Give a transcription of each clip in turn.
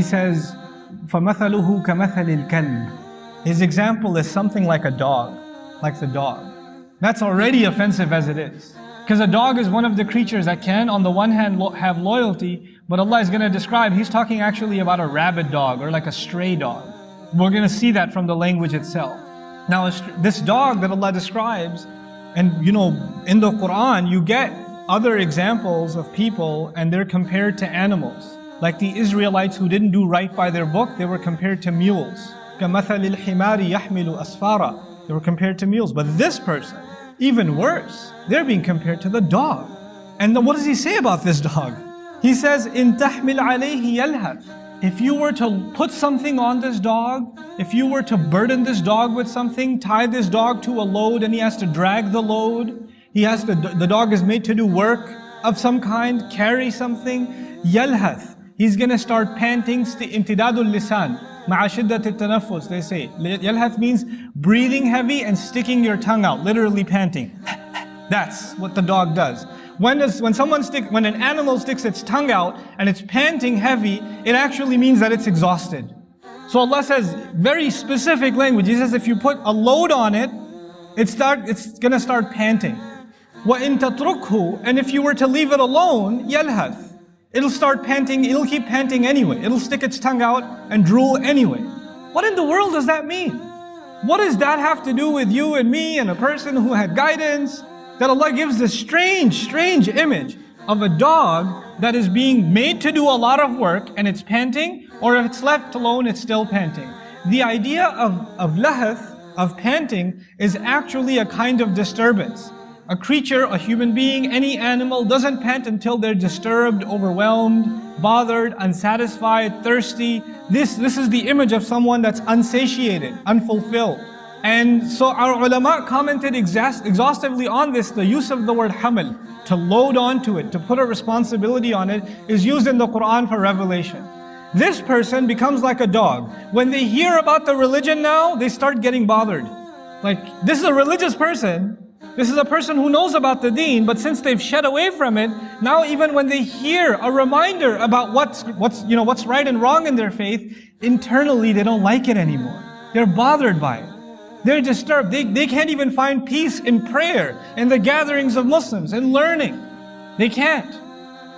says, فَمَثَلُهُ كَمَثَلِ الْكَلْبِ. His example is something like a dog, like the dog. That's already offensive as it is. Because a dog is one of the creatures that can, on the one hand, have loyalty, but Allah is going to describe, He's talking actually about a rabid dog or like a stray dog. We're going to see that from the language itself. Now, this dog that Allah describes, and in the Quran, you get other examples of people and they're compared to animals. Like the Israelites who didn't do right by their book, they were compared to mules. كَمَثَلِ الْحِمَارِ يَحْمِلُ أَسْفَارًا. They were compared to mules. But this person, even worse, they're being compared to the dog. And then what does He say about this dog? He says, إِن تَحْمِلْ عَلَيْهِ يَلْهَثْ. If you were to put something on this dog, if you were to burden this dog with something, tie this dog to a load and he has to drag the load, the dog is made to do work of some kind, carry something, يَلْهَث. He's going to start panting, امتداد اللسان مع شدة التنفس, they say. يَلْهَث means breathing heavy and sticking your tongue out, literally panting. That's what the dog does. When an animal sticks its tongue out and it's panting heavy, it actually means that it's exhausted. So Allah says, very specific language. He says if you put a load on it, it's going to start panting. وَإِن تَتْرُكْهُ. And if you were to leave it alone, يَلْهَث. It'll start panting, it'll keep panting anyway. It'll stick its tongue out and drool anyway. What in the world does that mean? What does that have to do with you and me and a person who had guidance? That Allah gives this strange image of a dog that is being made to do a lot of work and it's panting, or if it's left alone, it's still panting. The idea of lahath, of panting, is actually a kind of disturbance. A creature, a human being, any animal doesn't pant until they're disturbed, overwhelmed, bothered, unsatisfied, thirsty. This is the image of someone that's unsatiated, unfulfilled. And so our ulama commented exhaustively on this. The use of the word hamal, to load onto it, to put a responsibility on it, is used in the Quran for revelation. This person becomes like a dog. When they hear about the religion now, they start getting bothered. Like, this is a religious person, this is a person who knows about the deen, but since they've shed away from it, now even when they hear a reminder about what's right and wrong in their faith, internally they don't like it anymore. They're bothered by it. They're disturbed. They can't even find peace in prayer, in the gatherings of Muslims, in learning. They can't.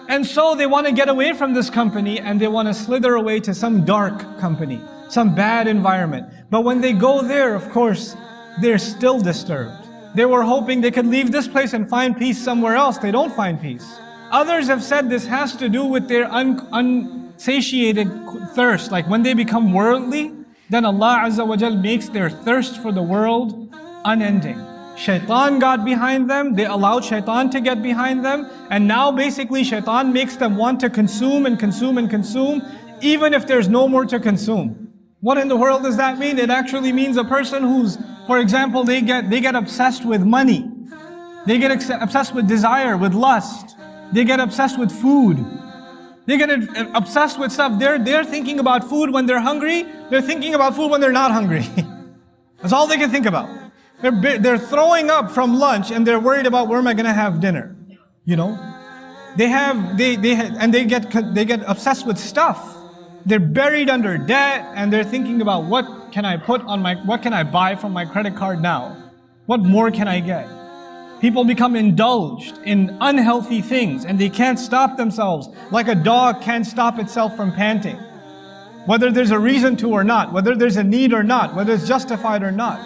And so they want to get away from this company and they want to slither away to some dark company, some bad environment. But when they go there, of course, they're still disturbed. They were hoping they could leave this place and find peace somewhere else. They don't find peace. Others have said this has to do with their unsatiated thirst. Like when they become worldly, then Allah Azza wa Jal makes their thirst for the world unending. Shaitan got behind them, they allowed shaitan to get behind them, and now basically shaitan makes them want to consume and consume and consume, even if there's no more to consume. What in the world does that mean? It actually means a person who's, for example, they get obsessed with money. They get obsessed with desire, with lust. They get obsessed with food. They get obsessed with stuff. They're thinking about food when they're hungry. They're thinking about food when they're not hungry. That's all they can think about. They're throwing up from lunch and they're worried about where am I going to have dinner. They get obsessed with stuff. They're buried under debt and they're thinking about what can I buy from my credit card now? What more can I get? People become indulged in unhealthy things and they can't stop themselves, like a dog can't stop itself from panting. Whether there's a reason to or not, whether there's a need or not, whether it's justified or not.